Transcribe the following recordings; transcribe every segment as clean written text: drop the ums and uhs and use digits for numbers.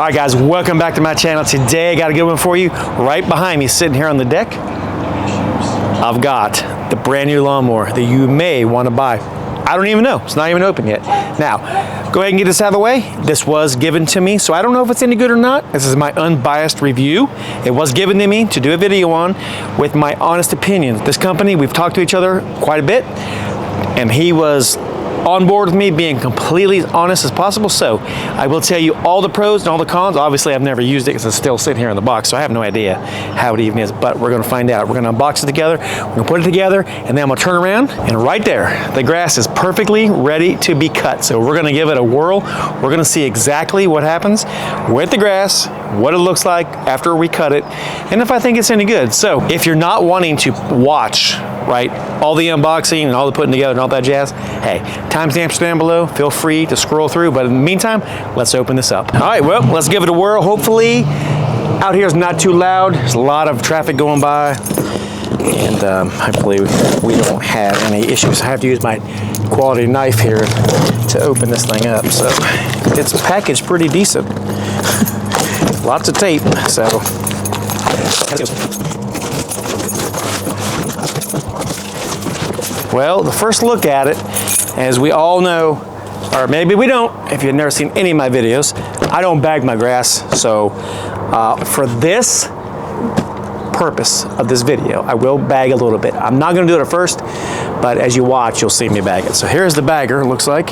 Alright guys, welcome back to my channel. Today I got a good one for you. Right behind me, sitting here on the deck, I've got the brand new lawnmower that you may want to buy. I don't even know, it's not even open yet. Now, go ahead and get this out of the way. This was given to me, so I don't know if it's any good or not. This is my unbiased review. It was given to me to do a video on with my honest opinions. This company, we've talked to each other quite a bit, and he was on board with me being completely as honest as possible. So I will tell you all the pros and all the cons. Obviously I've never used it because it's still sitting here in the box, so I have no idea how it even is, but we're gonna find out. We're gonna unbox it together, we're gonna put it together, and then I'm gonna turn around, and right there, the grass is perfectly ready to be cut. So we're gonna give it a whirl. We're gonna see exactly what happens with the grass, what it looks like after we cut it, and if I think it's any good. So if you're not wanting to watch, right, all the unboxing and all the putting together and all that jazz, hey, timestamps down below, feel free to scroll through, but in the meantime, let's open this up. All right, well, let's give it a whirl. Hopefully, out here is not too loud. There's a lot of traffic going by, and hopefully we don't have any issues. I have to use my quality knife here to open this thing up, so it's packaged pretty decent. Lots of tape, so. Well, the first look at it, as we all know, or maybe we don't, if you've never seen any of my videos, I don't bag my grass. So for this purpose of this video, I will bag a little bit. I'm not gonna do it at first, but as you watch, you'll see me bag it. So here's the bagger, it looks like.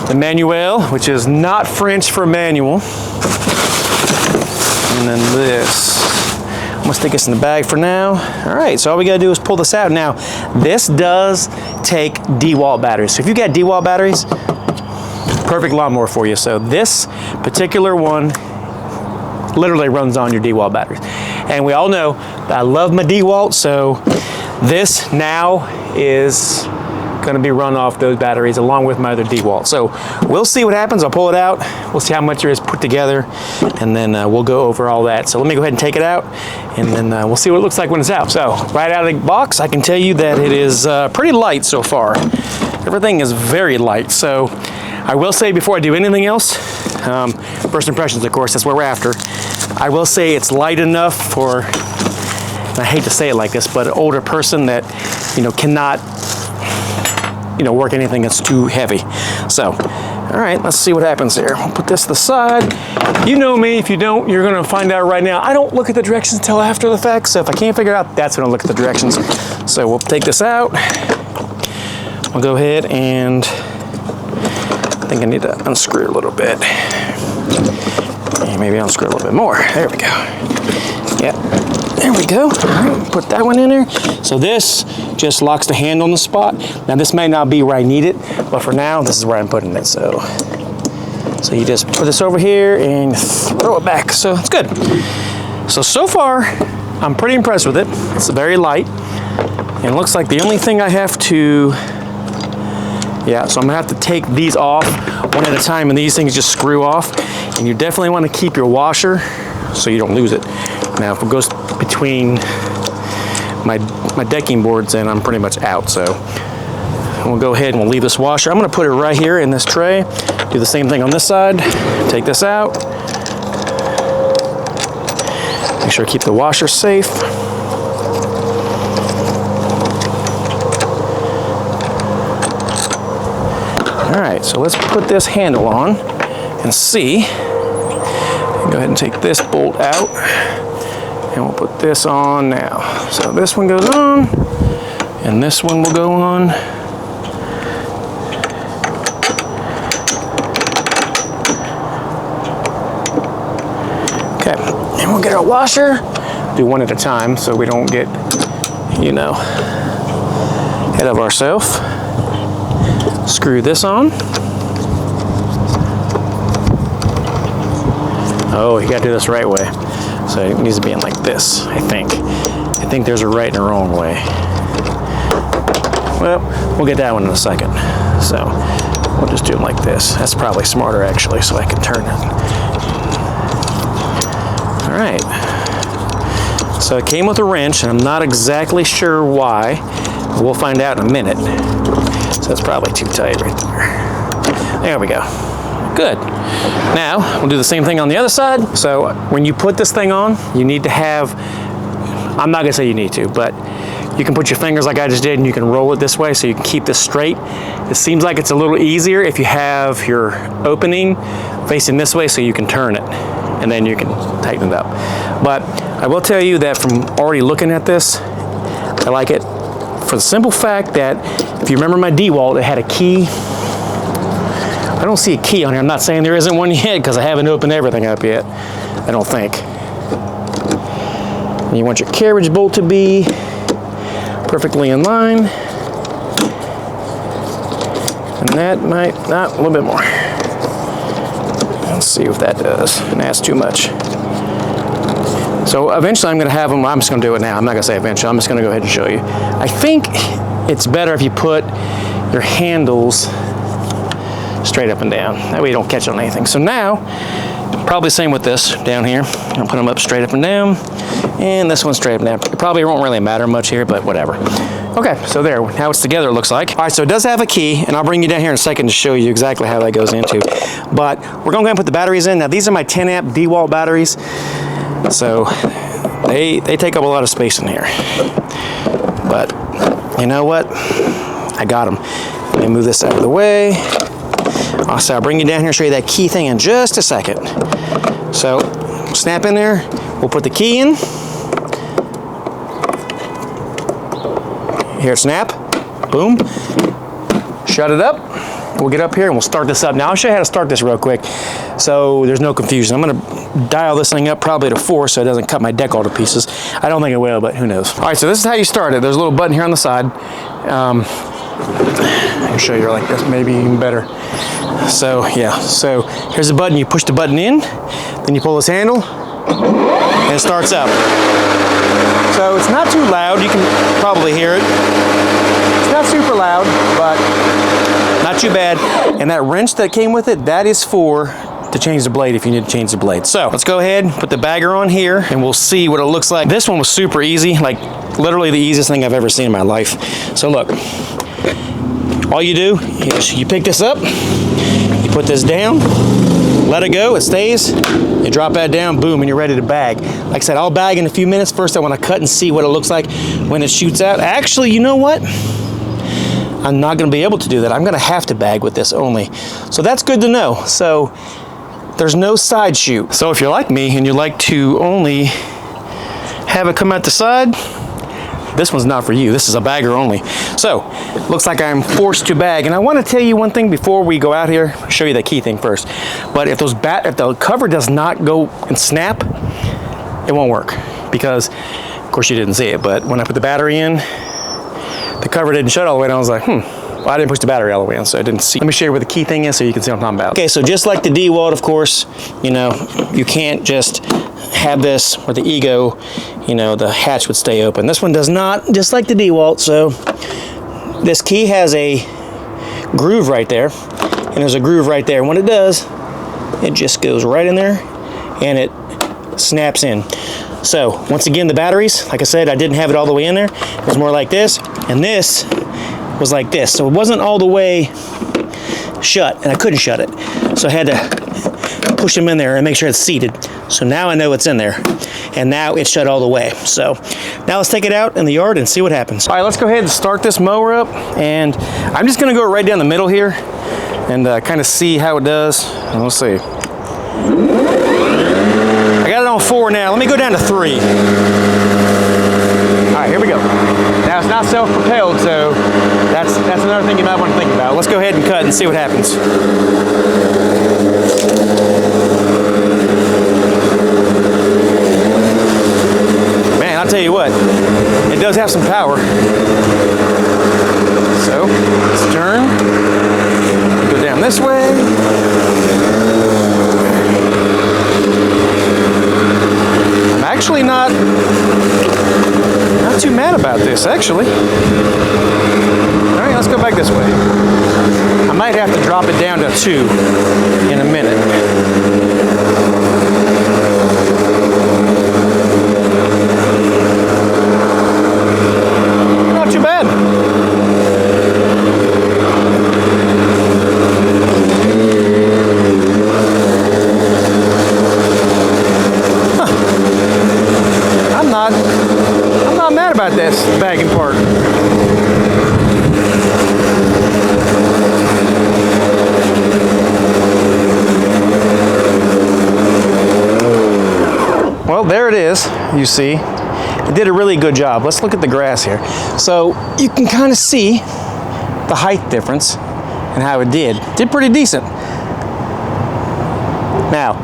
The manual, which is not French for manual. And then this. I'm gonna stick this in the bag for now. All right, so all we gotta do is pull this out. Now, this does take DeWalt batteries. So if you got DeWalt batteries, perfect lawnmower for you. So this particular one literally runs on your DeWalt batteries. And we all know that I love my DeWalt, so this now is gonna be run off those batteries along with my other DeWalt. So we'll see what happens. I'll pull it out. We'll see how much there is put together, and then we'll go over all that. So let me go ahead and take it out, and then we'll see what it looks like when it's out. So right out of the box, I can tell you that it is pretty light so far. Everything is very light. So I will say before I do anything else, first impressions, of course, that's what we're after. I will say it's light enough for, and I hate to say it like this, but an older person that, you know, cannot, you know, work anything that's too heavy. So, all right, let's see what happens here. We'll put this to the side. You know me, if you don't, you're gonna find out right now. I don't look at the directions until after the fact, so if I can't figure it out, that's when I look at the directions. So we'll take this out. We'll go ahead and, I think I need to unscrew a little bit. And maybe unscrew a little bit more. There we go. Yep. There we go. All right, put that one in there. So this just locks the hand on the spot. Now this may not be where I need it, but for now, this is where I'm putting it. So you just put this over here and throw it back. So it's good. So far, I'm pretty impressed with it. It's very light. And it looks like the only thing I have to, yeah, so I'm gonna have to take these off one at a time, and these things just screw off. And you definitely wanna keep your washer so you don't lose it. Now, if it goes between my decking boards, then I'm pretty much out. So we'll go ahead and we'll leave this washer. I'm gonna put it right here in this tray. Do the same thing on this side. Take this out. Make sure to keep the washer safe. All right, so let's put this handle on and see. Go ahead and take this bolt out. And we'll put this on now. So this one goes on, and this one will go on. Okay, and we'll get our washer. Do one at a time so we don't get, you know, ahead of ourselves. Screw this on. Oh, you gotta do this right way. So it needs to be in like this, I think. I think there's a right and a wrong way. Well, we'll get that one in a second. So we'll just do it like this. That's probably smarter actually, so I can turn it. All right. So it came with a wrench, and I'm not exactly sure why. We'll find out in a minute. So that's probably too tight right there. There we go. Good. Now, we'll do the same thing on the other side. So when you put this thing on, you need to have, I'm not gonna say you need to, but you can put your fingers like I just did and you can roll it this way so you can keep this straight. It seems like it's a little easier if you have your opening facing this way so you can turn it and then you can tighten it up. But I will tell you that from already looking at this, I like it for the simple fact that if you remember my DeWalt, it had a key. I don't see a key on here. I'm not saying there isn't one yet because I haven't opened everything up yet, I don't think. And you want your carriage bolt to be perfectly in line. And that might, not, a little bit more. Let's see if that does. And that's too much. So eventually I'm gonna have them, I'm just gonna do it now. I'm not gonna say eventually, I'm just gonna go ahead and show you. I think it's better if you put your handles straight up and down. That way you don't catch on anything. So now, probably same with this down here. I'll put them up straight up and down. And this one straight up and down. It probably won't really matter much here, but whatever. Okay, so there, how it's together it looks like. All right, so it does have a key, and I'll bring you down here in a second to show you exactly how that goes into. But we're gonna go ahead and put the batteries in. Now these are my 10 amp DeWalt batteries. So they take up a lot of space in here. But you know what? I got them. Let me move this out of the way. So I'll bring you down here and show you that key thing in just a second. So snap in there, we'll put the key in. Here, snap, boom, shut it up. We'll get up here and we'll start this up. Now I'll show you how to start this real quick so there's no confusion. I'm gonna dial this thing up probably to 4 so it doesn't cut my deck all to pieces. I don't think it will, but who knows. All right, so this is how you start it. There's a little button here on the side. I'll show you like this, maybe even better. So yeah, so here's the button. You push the button in, then you pull this handle, and it starts up. So it's not too loud. You can probably hear it. It's not super loud, but not too bad. And that wrench that came with it, that is for to change the blade if you need to change the blade. So let's go ahead, put the bagger on here, and we'll see what it looks like. This one was super easy, like literally the easiest thing I've ever seen in my life. So look, all you do is you pick this up, you put this down, let it go, it stays, you drop that down, boom, and you're ready to bag. Like I said, I'll bag in a few minutes. First I want to cut and see what it looks like when it shoots out. Actually, you know what? I'm not going to be able to do that. I'm going to have to bag with this only. So that's good to know. So there's no side shoot. So if you're like me and you like to only have it come out the side, this one's not for you. This is a bagger only. So looks like I'm forced to bag. And I want to tell you one thing before we go out here. I'll show you the key thing first. But if if the cover does not go and snap, it won't work, because of course you didn't see it, but when I put the battery in, the cover didn't shut all the way, and I was like, well, I didn't push the battery all the way in, so I didn't see. Let me show you where the key thing is so you can see what I'm talking about. Okay, so just like the DeWalt, of course, you know, you can't just have this where the ego, you know, the hatch would stay open. This one does not, just like the DeWalt. So this key has a groove right there, and there's a groove right there. And when it does, it just goes right in there and it snaps in. So once again, the batteries, like I said, I didn't have it all the way in there. It was more like this, and this was like this. So it wasn't all the way shut, and I couldn't shut it. So I had to push them in there and make sure it's seated. So now I know it's in there, and now it's shut all the way. So now let's take it out in the yard and see what happens. All right, let's go ahead and start this mower up, and I'm just gonna go right down the middle here and kind of see how it does. And we'll see. I got it on 4 now. Let me go down to 3. All right, here we go. Now it's not self-propelled, so that's another thing you might want to think about. Let's go ahead and cut and see what happens. Man, I'll tell you what, it does have some power. So let's turn, go down this way. Actually not too mad about this, actually. All right, let's go back this way. I might have to drop it down to 2 in a minute. Not too bad. about this bagging part. Well, there it is, you see. It did a really good job. Let's look at the grass here. So you can kind of see the height difference and how it did. Did pretty decent. Now,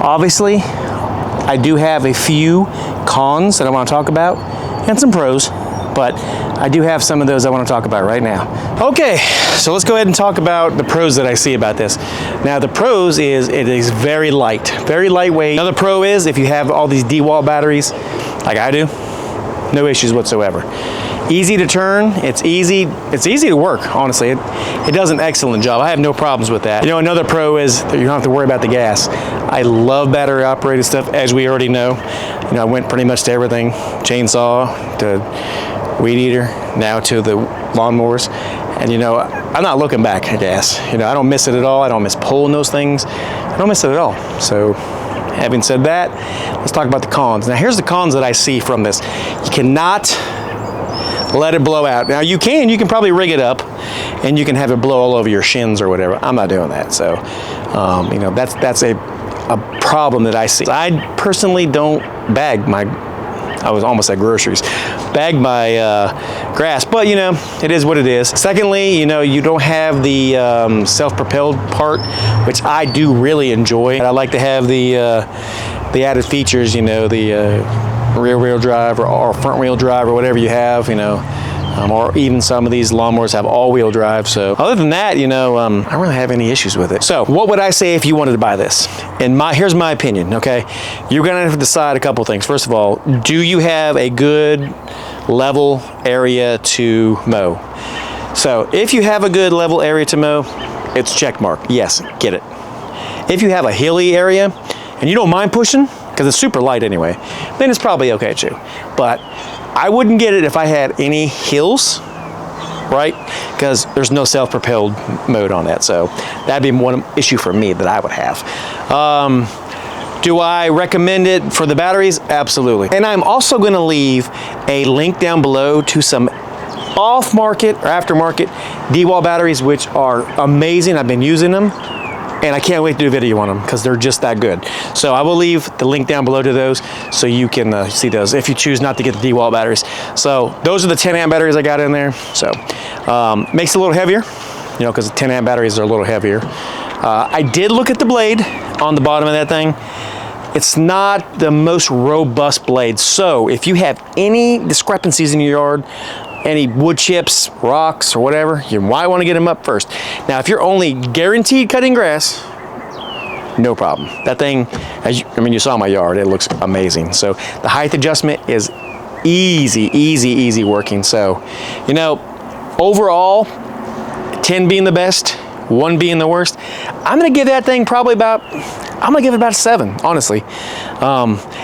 obviously, I do have a few cons that I want to talk about and some pros, but I do have some of those I want to talk about right now. Okay, so let's go ahead and talk about the pros that I see about this. Now the pros is it is very light, very lightweight. Another pro is if you have all these DeWalt batteries, like I do, no issues whatsoever. Easy to turn, it's easy to work, honestly. It does an excellent job. I have no problems with that. You know, another pro is that you don't have to worry about the gas. I love battery operated stuff, as we already know. You know, I went pretty much to everything, chainsaw to weed eater, now to the lawnmowers. And you know, I'm not looking back at gas. You know, I don't miss it at all. I don't miss pulling those things. I don't miss it at all. So having said that, let's talk about the cons. Now here's the cons that I see from this. You cannot let it blow out. Now you can probably rig it up and you can have it blow all over your shins or whatever. I'm not doing that. So, you know, that's a problem that I see. I personally don't bag my, I was almost at groceries, bag my grass, but you know, it is what it is. Secondly, you know, you don't have the self-propelled part, which I do really enjoy. I like to have the added features, you know, the rear wheel drive or front wheel drive or whatever you have, you know, or even some of these lawnmowers have all-wheel drive. So other than that, you know, I don't really have any issues with it. So what would I say if you wanted to buy this? And here's my opinion, okay? You're gonna have to decide a couple things. First of all, do you have a good level area to mow? So if you have a good level area to mow, it's check mark. Yes, get it. If you have a hilly area and you don't mind pushing, because it's super light anyway, then it's probably okay too. But I wouldn't get it if I had any hills, right? Because there's no self-propelled mode on that. So that'd be one issue for me that I would have. Do I recommend it for the batteries? Absolutely. And I'm also gonna leave a link down below to some off-market or aftermarket DeWalt batteries, which are amazing. I've been using them. And I can't wait to do a video on them because they're just that good. So I will leave the link down below to those so you can see those if you choose not to get the DeWalt batteries. So those are the 10 amp batteries I got in there. So makes it a little heavier, you know, because the 10 amp batteries are a little heavier. I did look at the blade on the bottom of that thing. It's not the most robust blade. So if you have any discrepancies in your yard, any wood chips, rocks, or whatever, you might want to get them up first. Now, if you're only guaranteed cutting grass, no problem. That thing, you saw my yard, it looks amazing. So the height adjustment is easy working. So, you know, overall, 10 being the best, 1 being the worst, I'm gonna give that thing probably about, I'm gonna give it about a 7, honestly.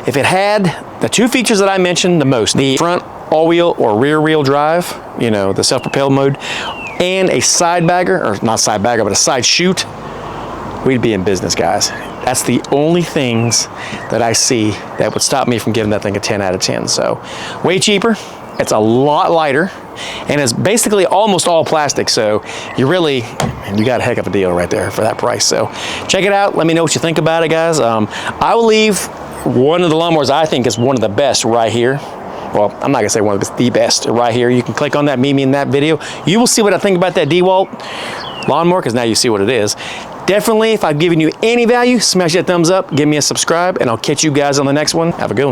If it had the 2 features that I mentioned the most, the front all-wheel or rear-wheel drive, you know, the self-propelled mode, and a side bagger, or not side bagger, but a side chute, we'd be in business, guys. That's the only things that I see that would stop me from giving that thing a 10 out of 10. So, way cheaper, it's a lot lighter, and it's basically almost all plastic, so you got a heck of a deal right there for that price. So, check it out. Let me know what you think about it, guys. I will leave one of the lawnmowers I think is one of the best right here. Well, I'm not gonna say one of the best right here. You can click on that, meet me in that video. You will see what I think about that DeWalt lawnmower, because now you see what it is. Definitely, if I've given you any value, smash that thumbs up, give me a subscribe, and I'll catch you guys on the next one. Have a good one.